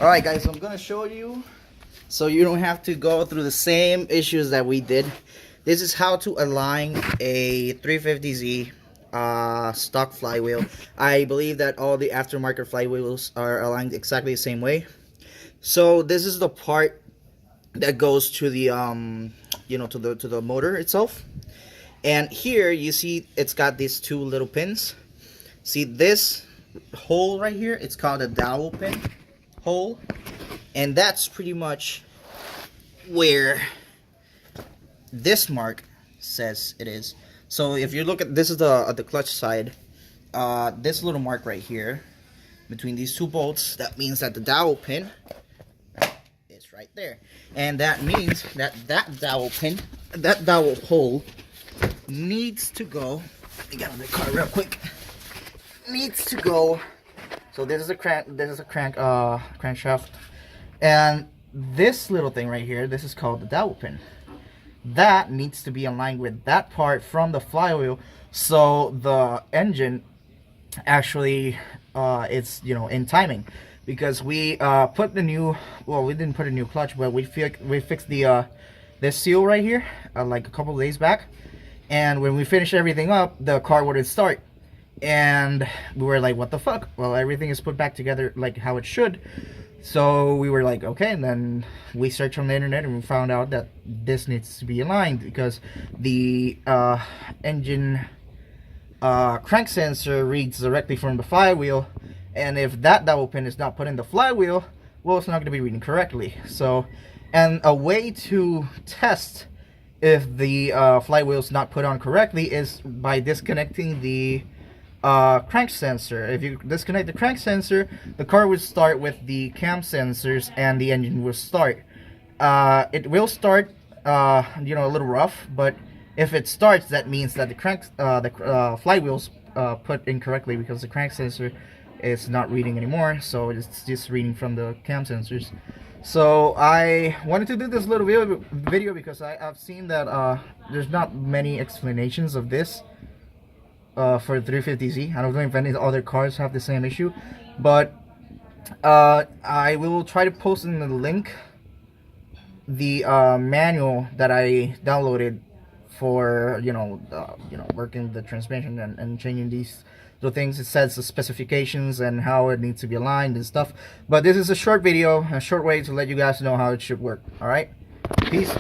Alright guys, so I'm gonna show you so you don't have to go through the same issues that we did. This is how to align a 350Z stock flywheel. I believe that all the aftermarket flywheels are aligned exactly the same way. So this is the part that goes to the to the motor itself. And here you see it's got these two little pins. See this hole right here? It's called a dowel pin hole, and that's pretty much where this mark says it is. So if you look at this, is the clutch side. This little mark right here between these two bolts, that means that the dowel pin is right there, and that means that that dowel pin, that dowel hole, needs to go. Let me get on the car real quick. Needs to go. So this is a crankshaft, and this little thing right here, this is called the dowel pin. That needs to be aligned with that part from the flywheel, so the engine actually it's in timing. Because we put the new, well, we didn't put a new clutch, but we fixed the this seal right here like a couple of days back, and when we finished everything up, the car wouldn't start. And we were like, what the fuck? Well, everything is put back together like how it should. So we were like, okay. And then we searched on the internet and we found out that this needs to be aligned, because the engine crank sensor reads directly from the flywheel, and if that dowel pin is not put in the flywheel, well, it's not going to be reading correctly. So, and a way to test if the flywheel is not put on correctly is by disconnecting the crank sensor. If you disconnect the crank sensor, the car would start with the cam sensors and the engine will start. It will start a little rough, but if it starts, that means that the flywheel's put incorrectly, because the crank sensor is not reading anymore, so it's just reading from the cam sensors. So I wanted to do this little video because I've seen that there's not many explanations of this for 350Z. I don't know if any other cars have the same issue, but I will try to post in the link the manual that I downloaded for working the transmission and changing these little things. It says the specifications and how it needs to be aligned and stuff. But this is a short video, a short way to let you guys know how it should work. All right, peace.